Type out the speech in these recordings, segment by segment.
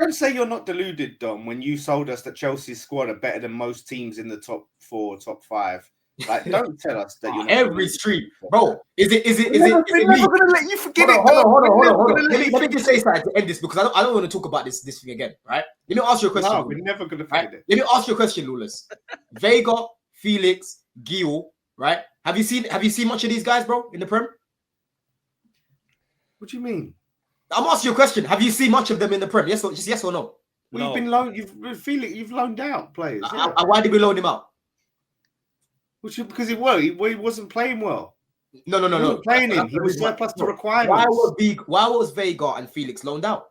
Don't say you're not deluded, Dom, when you sold us that Chelsea's squad are better than most teams in the top 4, top 5. Like, don't tell us that you're not every street, bro. Is it we're never gonna let you forget it, Dom. Hold on. Let me just say something to end this because I don't want to talk about this thing again, right? Let me ask you a question. No, we're never gonna forget it. Let me ask you a question, Lawless. Vega, Felix, Gil, right? Have you seen much of these guys, bro, in the Prem? What do you mean? I'm asking you a question. Have you seen much of them in the Prem? Yes or no? Well, you've been loaned. You've loaned out players. Yeah. Why did we loan him out? Because he wasn't playing well. No. He wasn't playing him. He was surplus to requirements. Why was Vega and Felix loaned out?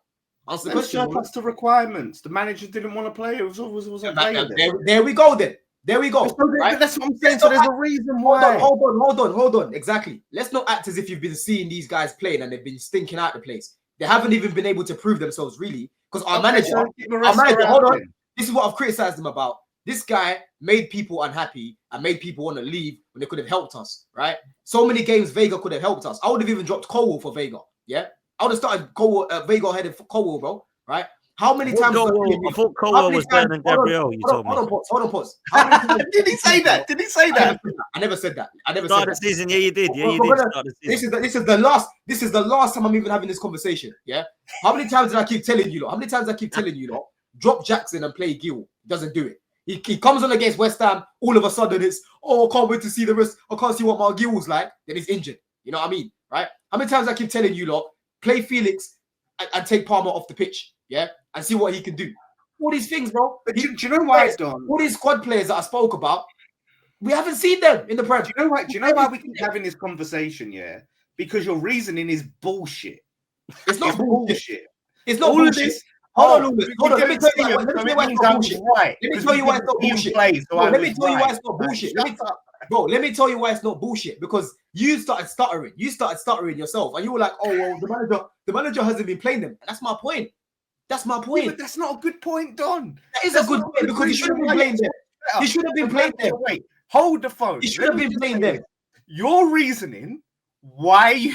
Answer the question. Surplus to requirements. The manager didn't want to play. It wasn't playing. There we go then. There we go. Right? That's what I'm saying. So there's a reason why. Hold on. Exactly. Let's not act as if you've been seeing these guys playing and they've been stinking out the place. They haven't even been able to prove themselves really. Because our manager, hold on. This is what I've criticized him about. This guy made people unhappy and made people want to leave when they could have helped us, right? So many games Vega could have helped us. I would have even dropped Colwell for Vega, yeah? I would have started Vega ahead of Colwell, bro, right? How many times? I thought Colwell was better than Gabriel. Hold on, pause. Did he say that? I never said that. Start the season, yeah, you did. This is the last time I'm even having this conversation. Yeah. How many times did I keep telling you? Drop Jackson and play Gil. Doesn't do it. He comes on against West Ham. All of a sudden, it's I can't wait to see the rest. I can't see what my Gil's like. Then he's injured. You know what I mean, right? How many times I keep telling you, play Felix and take Palmer off the pitch, yeah, and see what he can do. All these things, bro. But do you know why it's done? All these squad players that I spoke about, we haven't seen them in the Prem. Do you know why we keep having this conversation? Yeah, because your reasoning is bullshit. It's not bullshit. It's not all bullshit. Of this, Hold on. Let me tell you why it's not bullshit. Right. Let me tell you why it's not bullshit. Let me tell you why it's not bullshit. Let me tell you why it's not bullshit. Because you started stuttering. Yourself, and you were like, "Oh well, the manager hasn't been playing them." And that's my point. Yeah, but that's not a good point, Don. That is a good point because he should have been playing them. He should have been playing them. Wait, hold the phone. He should have been playing them. Your reasoning why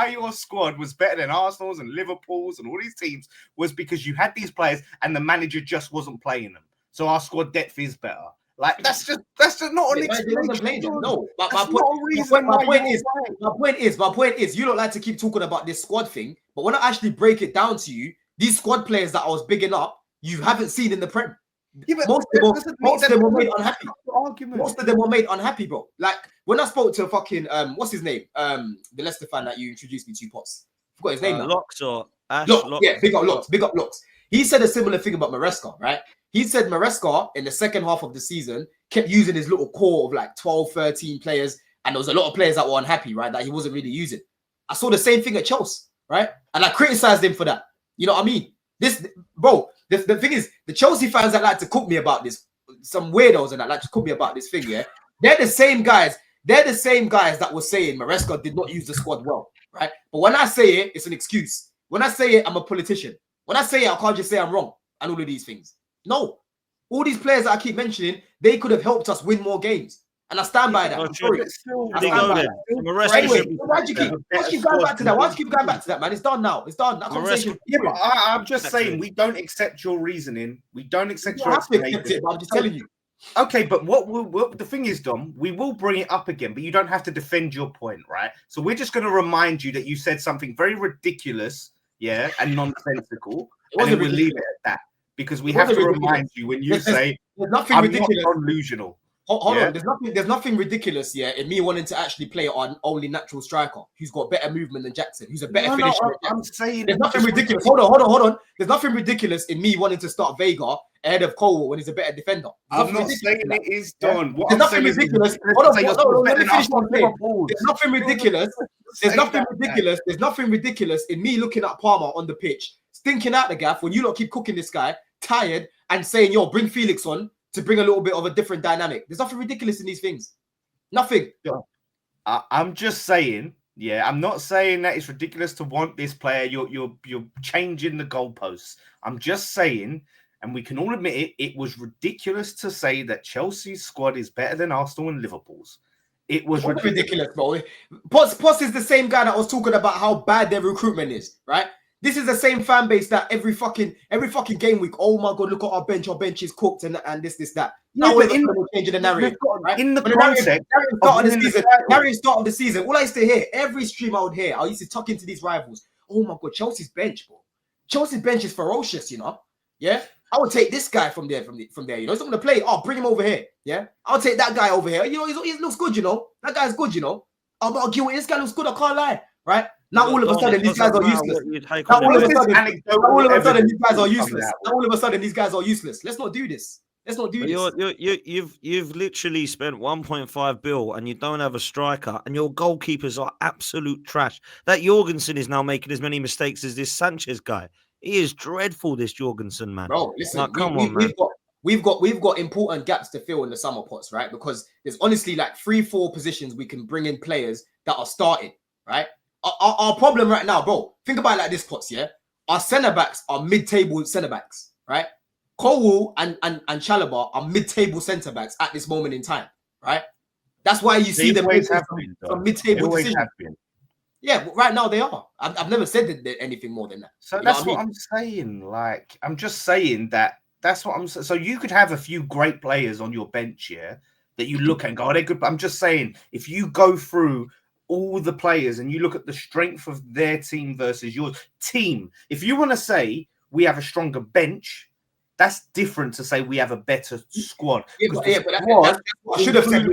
your squad was better than Arsenal's and Liverpool's and all these teams was because you had these players and the manager just wasn't playing them. So our squad depth is better. Like that's just not an explanation. No, but my point is, you don't like to keep talking about this squad thing, but when I actually break it down to you, these squad players that I was bigging up, you haven't seen in the Prem. Yeah, most of them were made unhappy. Most of them were made unhappy, bro. Like when I spoke to fucking what's his name? The Leicester fan that you introduced me to, Potts. Forgot his name now. Locks or Ash? Locks. Yeah, big up Locks. He said a similar thing about Maresca, right? He said Maresca in the second half of the season kept using his little core of like 12, 13 players, and there was a lot of players that were unhappy, right? That he wasn't really using. I saw the same thing at Chelsea, right? And I criticized him for that. You know what I mean? The thing is, the Chelsea fans that like to cook me about this, some weirdos and that like to cook me about this thing, yeah? They're the same guys that were saying Maresca did not use the squad well, right? But when I say it, it's an excuse. When I say it, I'm a politician. When I say it, I can't just say I'm wrong and all of these things. No. All these players that I keep mentioning, they could have helped us win more games. And I stand by that. I'm sorry. Why do you keep going back to that? Why do you keep going back to that, man? It's done now. It's done. That conversation. Yeah, but I'm just saying we don't accept your reasoning. We don't accept your explanation. I'm just telling you. Okay, but what the thing is, Dom, we will bring it up again, but you don't have to defend your point, right? So we're just going to remind you that you said something very ridiculous, yeah, and nonsensical, and then we'll leave it at that because we have to remind you when you say there's nothing ridiculous. Not delusional. Hold on, there's nothing ridiculous, yeah, in me wanting to actually play on only natural striker who's got better movement than Jackson, who's a better finisher. I'm saying there's nothing ridiculous. Hold on. There's nothing ridiculous in me wanting to start Vega ahead of Cole when he's a better defender. I'm not saying it is done. There's nothing ridiculous. Let me finish one thing. There's nothing ridiculous. There's nothing ridiculous in me looking at Palmer on the pitch, stinking out the gaff when you lot keep cooking this guy, tired, and saying, yo, bring Felix on to bring a little bit of a different dynamic. There's nothing ridiculous in these things. Nothing. I'm just saying, yeah, I'm not saying that it's ridiculous to want this player. You're changing the goalposts. I'm just saying, and we can all admit it was ridiculous to say that Chelsea's squad is better than Arsenal and Liverpool's. It was ridiculous, bro. Potts is the same guy that was talking about how bad their recruitment is, right? This is the same fan base that every fucking game week. Oh my god, look at our bench. Our bench is cooked and this that. Yeah, Now but we're changing the narrative. Right? in the But context start of the season, all I used to hear every stream I would hear, I used to tuck into these rivals. Oh my god, Chelsea's bench, bro. Chelsea's bench is ferocious, you know. Yeah, I would take this guy from there. You know, he's not gonna play. Oh, bring him over here. Yeah, I'll take that guy over here. You know, he looks good. You know, that guy's good. You know, I'll give it. This guy looks good. I can't lie. Right now, all of a sudden, these guys are useless. Now, all of a sudden, these guys are useless. Now, all of a sudden, these guys are useless. Let's not do this. Let's not do this. You've literally spent 1.5 bill and you don't have a striker, and your goalkeepers are absolute trash. That Jorgensen is now making as many mistakes as this Sanchez guy. He is dreadful, this Jorgensen, man. Bro, listen, like, come on, man. We've got important gaps to fill in the summer pots, right? Because there's honestly like 3-4 positions we can bring in players that are starting, right? Our problem right now, bro, think about it like this, Pots, yeah? Our centre-backs are mid-table centre-backs, right? Colwell and Chalobah are mid-table centre-backs at this moment in time, right? That's why you see them from mid-table decisions. Yeah, but right now they are. I've never said that anything more than that. So that's what I'm saying. Like, I'm just saying that's what I'm saying. So you could have a few great players on your bench here that you look at and go, oh, they're good. But I'm just saying, if you go through all the players and you look at the strength of their team versus your team, if you want to say we have a stronger bench, that's different to say we have a better squad. Yeah, but that's what I should have said.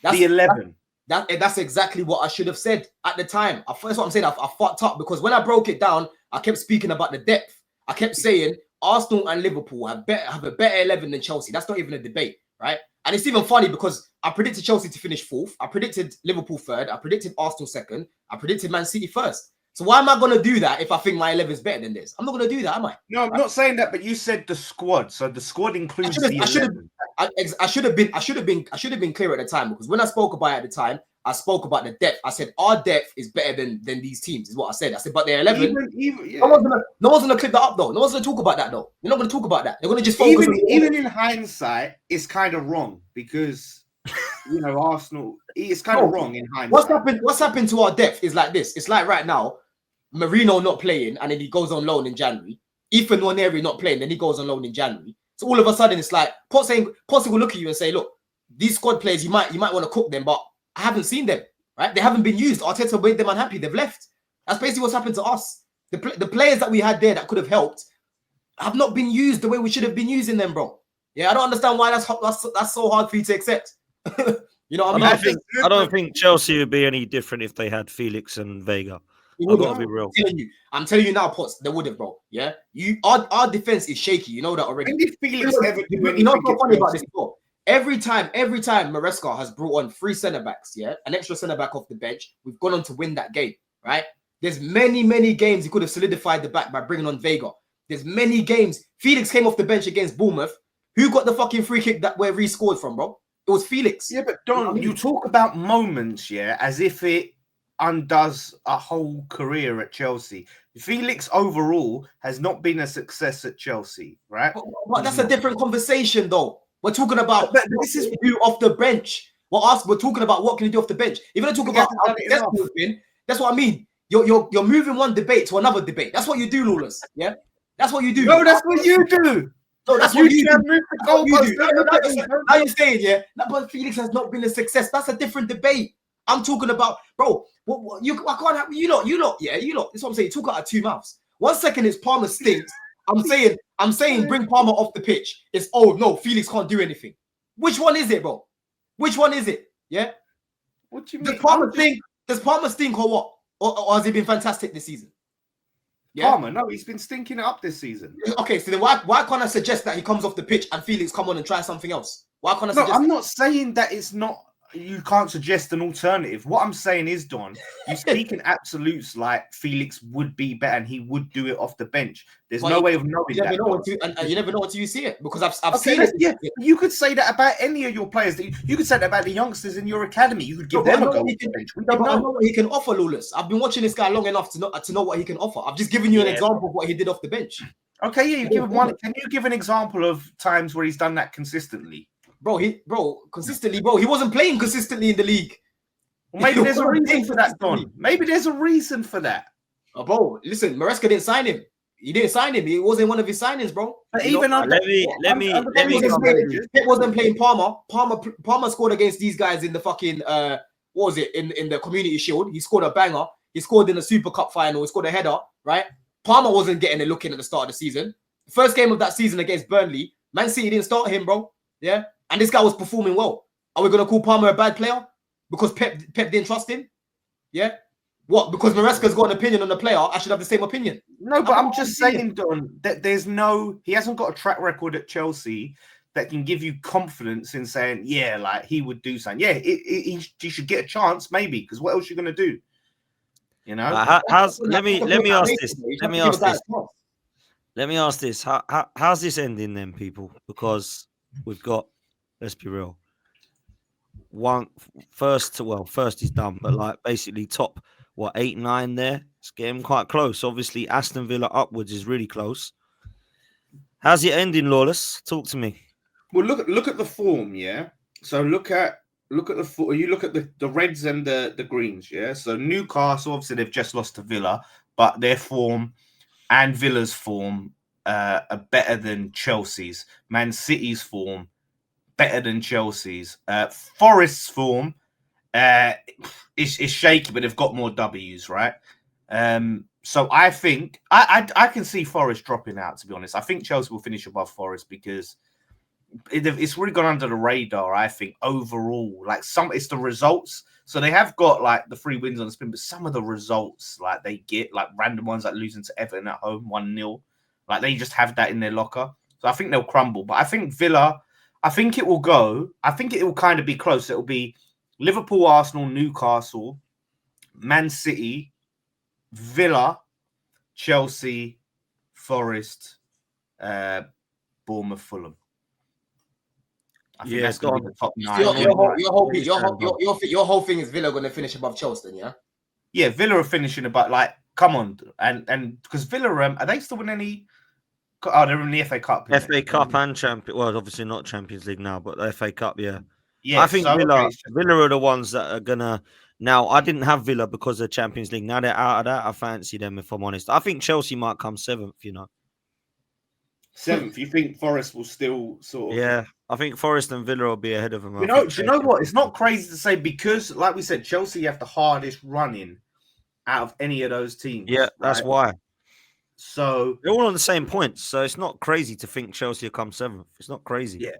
The 11. That's exactly what I should have said at the time. That's what I'm saying. I fucked up because when I broke it down, I kept speaking about the depth. I kept saying Arsenal and Liverpool have a better 11 than Chelsea. That's not even a debate, right? And it's even funny because I predicted Chelsea to finish 4th. I predicted Liverpool 3rd. I predicted Arsenal 2nd. I predicted Man City 1st. So why am I going to do that if I think my 11 is better than this? I'm not going to do that, am I? No, I'm not saying that, but you said the squad. So the squad includes the 11. I should have been clear at the time because when I spoke about it at the time, I spoke about the depth. I said our depth is better than these teams, is what I said. I said, but they're 11. No one's gonna clip that up though. No one's gonna talk about that though. They're not gonna talk about that. They're gonna just focus even in hindsight, it's kind of wrong because you know Arsenal. It's kind of wrong in hindsight. What's happened to our depth is like this. It's like right now, Marino not playing and then he goes on loan in January. Ethan Nwaneri not playing, then he goes on loan in January. So all of a sudden it's like Posse will look at you and say, look, these squad players you might want to cook them, but I haven't seen them, right? They haven't been used. Arteta made them unhappy. They've left. That's basically what's happened to us. The players that we had there that could have helped have not been used the way we should have been using them, bro. Yeah, I don't understand why that's so hard for you to accept. You know what I mean? I don't think Chelsea would be any different if they had Felix and Vega. I've got to be real. I'm telling you now, Potts, they would have, bro. Yeah, our defense is shaky. You know that already. When did Felix ever do anything? You know what's funny about this, bro? Every time Maresca has brought on 3 centre-backs, yeah, an extra centre-back off the bench, we've gone on to win that game, right? There's many games he could have solidified the back by bringing on Vega. There's many games. Felix came off the bench against Bournemouth. Who got the fucking free kick that where Reece scored from, bro? It was Felix. Yeah, but Don, you talk about moments, yeah, as if it undoes a whole career at Chelsea. Felix overall has not been a success at Chelsea, right? But that's a different conversation, though. We're talking about this is do off the bench. We're talking about what can you do off the bench. If you're talking about how successful it's been, that's what I mean. You're moving one debate to another debate. That's what you do, Lawless. Yeah, that's what you do. No, that's what you do. No, that's what you do. Now you're saying, yeah, but Felix has not been a success. That's a different debate. I'm talking about, bro. I can't have you lot. Yeah, you lot. That's what I'm saying. You talk out of 2 mouths. 1 second is Palmer stinks. I'm saying bring Palmer off the pitch. It's no, Felix can't do anything. Which one is it, bro? Which one is it? Yeah. What do you mean? Does Palmer stink or what? Or has he been fantastic this season? Yeah. Palmer, no, he's been stinking it up this season. Okay, so then why can't I suggest that he comes off the pitch and Felix come on and try something else? Why can't I suggest? I'm not saying that it's not. You can't suggest an alternative. What I'm saying is, Don, you speak in absolutes like Felix would be better and he would do it off the bench. There's no way of knowing that. You never know until you see it because I've seen it. Yeah, you could say that about any of your players. You could say that about the youngsters in your academy. You could give them a go. I know what he can offer, Lawless. I've been watching this guy long enough to know what he can offer. I've just given you an example of what he did off the bench. Okay, yeah, you give one. Can you give an example of times where he's done that consistently? Consistently, he wasn't playing consistently in the league. Well, maybe there's a reason for that, Don. Maybe there's a reason for that. Bro, listen, Maresca didn't sign him. He didn't sign him. It wasn't one of his signings, bro. But You know? even under, let me Pep wasn't playing Palmer. Palmer scored against these guys in the fucking what was it in the Community Shield? He scored a banger. He scored in the Super Cup final. He scored a header, right? Palmer wasn't getting a look in at the start of the season. First game of that season against Burnley, Man City didn't start him, bro. Yeah, and this guy was performing well. Are we gonna call Palmer a bad player because Pep didn't trust him? Yeah. What? Because Maresca's got an opinion on the player, I should have the same opinion. No, but I'm just saying, Don, that he hasn't got a track record at Chelsea that can give you confidence in saying, yeah, like he would do something. Yeah, he should get a chance, maybe, because what else are you going to do? You know? Let me ask this. Let me ask this. How's this ending then, people? Because we've got, let's be real, first is done, but like basically top 8, 9 there. It's getting quite close. Obviously, Aston Villa upwards is really close. How's it ending, Lawless? Talk to me. Well, look at the form, yeah. So look at the you look at the Reds and the Greens, yeah. So Newcastle, obviously they've just lost to Villa, but their form and Villa's form are better than Chelsea's. Man City's form better than Chelsea's. Forest's form is shaky, but they've got more W's, right? So I think I can see Forest dropping out, to be honest. I think Chelsea will finish above Forest because it's really gone under the radar, I think, overall. Like it's the results. So they have got like the 3 wins on the spin, but some of the results like they get, like random ones like losing to Everton at home 1-0, like they just have that in their locker. So I think they'll crumble. But I think Villa, I think it will kind of be close. It'll be Liverpool, Arsenal, Newcastle, Man City, Villa, Chelsea, Forest, Bournemouth, Fulham. I think that's going to be the top 9. Your whole thing is Villa going to finish above Chelsea, yeah? Yeah, Villa are finishing about, like, come on. And because Villa, are they still winning any? Oh, they're in the FA Cup. FA Cup and Champions. Well, obviously not Champions League now, but the FA Cup, yeah. Yeah, I think Villa are the ones that are gonna. Now, I didn't have Villa because of Champions League. Now they're out of that. I fancy them, if I'm honest. I think Chelsea might come 7th. You know, 7th. You think Forest will still sort of? Yeah, I think Forest and Villa will be ahead of them. Do you know what? It's not crazy to say because, like we said, Chelsea have the hardest running out of any of those teams. Yeah, that's why. So they're all on the same points. So it's not crazy to think Chelsea will come 7th. It's not crazy. Yeah.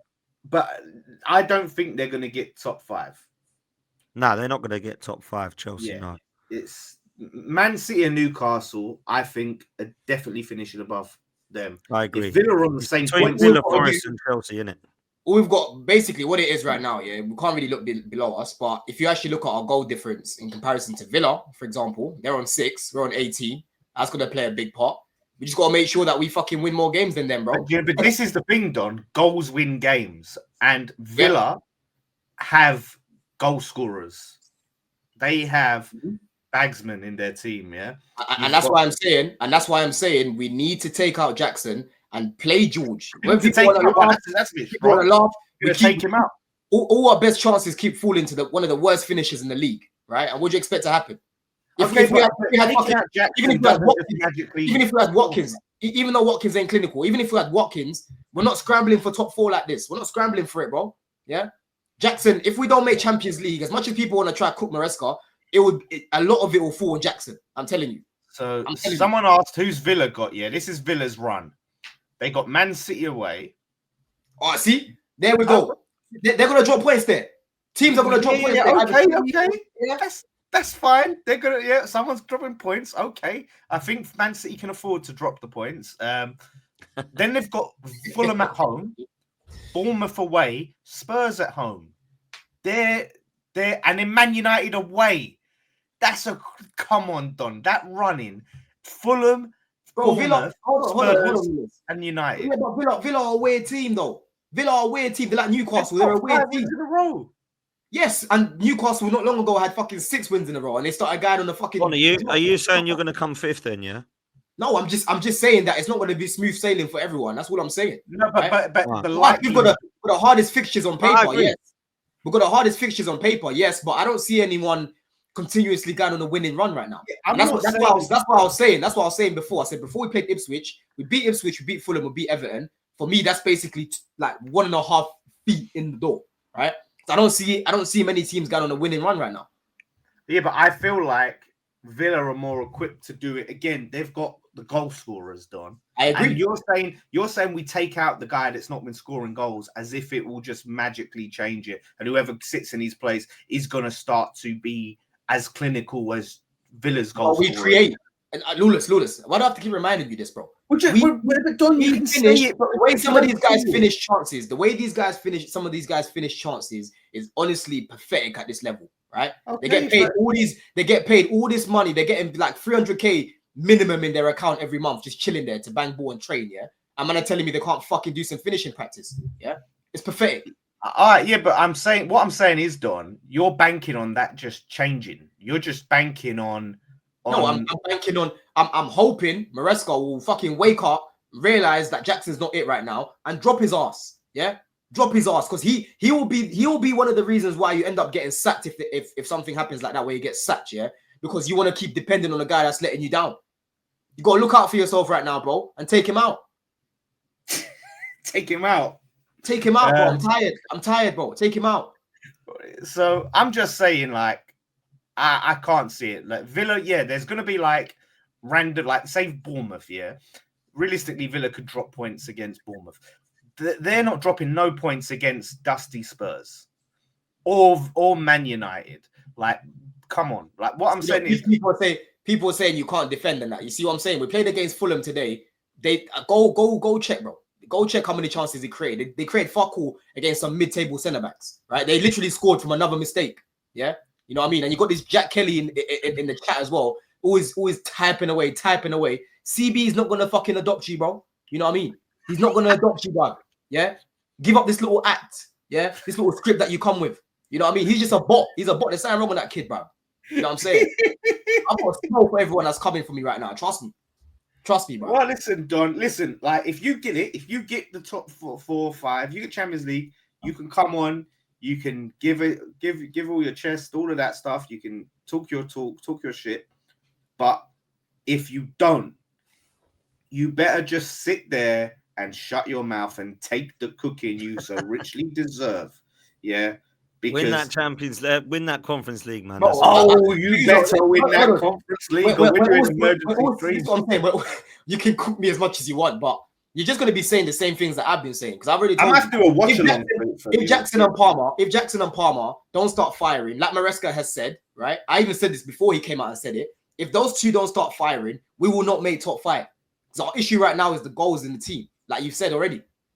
But I don't think they're going to get top 5. No, they're not going to get top 5, Chelsea. Yeah. No. It's Man City and Newcastle, I think, are definitely finishing above them. I agree. If Villa are on the same point. Villa, Forest and Chelsea, innit? We've got basically what it is right now, yeah. We can't really look below us, but if you actually look at our goal difference in comparison to Villa, for example, they're on 6, we're on 18. That's going to play a big part. We just got to make sure that we fucking win more games than them, bro. Yeah, but this is the thing, Don. Goals win games. And Villa have goal scorers. They have bagsmen in their team, yeah? And that's why I'm saying we need to take out Jackson and play George. When people want to laugh, we take him out. All our best chances keep falling to one of the worst finishers in the league, right? And what do you expect to happen? Even if we had Watkins, even though Watkins ain't clinical, even if we had Watkins, we're not scrambling for top 4 like this. We're not scrambling for it, bro. Yeah, Jackson. If we don't make Champions League, as much as people want to try cook Maresca, a lot of it will fall on Jackson. I'm telling you. So someone asked who's Villa got. Yeah, this is Villa's run. They got Man City away. Oh, see, there we go. They're gonna drop points there. Teams are gonna drop points there. Okay. Yeah, that's fine. They're gonna someone's dropping points. Okay. I think Man City can afford to drop the points. Then they've got Fulham at home, Bournemouth away, Spurs at home. They're and then Man United away. That's come on, Don. That running. Fulham, Villa, Spurs, and United. Yeah, but Villa are a weird team though. Villa are a weird team. They're like Newcastle. They're a weird team. In a row. Yes, and Newcastle not long ago had fucking 6 wins in a row, and they started going on the fucking. Are you saying you're going to come 5th then? Yeah. No, I'm just saying that it's not going to be smooth sailing for everyone. That's what I'm saying. No, but we've got the hardest fixtures on paper. Yes, we've got the hardest fixtures on paper. Yes, but I don't see anyone continuously going on a winning run right now. I'm And that's not what saying- I was saying. That's what I was saying before. I said before we played Ipswich, we beat Fulham, we beat Everton. For me, that's basically like 1.5 feet in the door, right? So I don't see many teams going on a winning run right now. Yeah, but I feel like Villa are more equipped to do it. Again, they've got the goal scorers done. I agree. And you're saying we take out the guy that's not been scoring goals as if it will just magically change it, and whoever sits in his place is going to start to be as clinical as Villa's goal we scorers. create. And Lawless, why do I have to keep reminding you this, bro? We're done. You can say it, but the way some of these guys finish chances, some of these guys finish chances is honestly pathetic at this level, right? Okay, they get paid all this money. They're getting like 300k minimum in their account every month, just chilling there to bang ball and train. Yeah, and man are telling me they can't fucking do some finishing practice. Yeah, it's pathetic. All right, yeah, but what I'm saying is, Don, you're banking on that just changing. You're just banking on. No, I'm banking on. I'm hoping Maresca will fucking wake up, realize that Jackson's not it right now, and drop his ass. Yeah, drop his ass, because he will be one of the reasons why you end up getting sacked if something happens like that where you get sacked. Yeah, because you want to keep depending on a guy that's letting you down. You got to look out for yourself right now, bro, and take him out. Take him out. Take him out, bro. I'm tired, bro. Take him out. So I'm just saying, like, I can't see it. Like Villa, yeah, there's gonna be like random, like say Bournemouth, yeah. Realistically, Villa could drop points against Bournemouth. They're not dropping no points against dusty Spurs or Man United. Like, come on. Like what I'm saying is people are saying you can't defend in that. You see what I'm saying? We played against Fulham today. They go check, bro. Go check how many chances they created. They created fuck all against some mid-table centre backs, right? They literally scored from another mistake. Yeah, you know what I mean. And you got this Jack Kelly in the chat as well, always typing away. CB is not gonna fucking adopt you, bro. You know what I mean? He's not gonna adopt you, bro. Yeah, give up this little act. Yeah, this little script that you come with. You know what I mean? He's just a bot. He's a bot. There's something wrong with that kid, bro. You know what I'm saying? I've got a smell for everyone that's coming for me right now. Trust me, bro. Well, listen, Don. Listen, like if you get the top 4 or 5, you get Champions League. You can come on. You can give all your chest, all of that stuff. You can talk your shit. But if you don't, you better just sit there and shut your mouth and take the cooking you so richly deserve. Yeah. Because... Win that Champions League, win that Conference League, man. You better win that Conference League. You can cook me as much as you want, but you're just going to be saying the same things that I've been saying. Because I've already told I have to do a watch along. If Jackson and Palmer don't start firing, like Maresca has said, right? I even said this before he came out and said it. If those two don't start firing, we will not make top 5. So our issue right now is the goals in the team, like you've said already.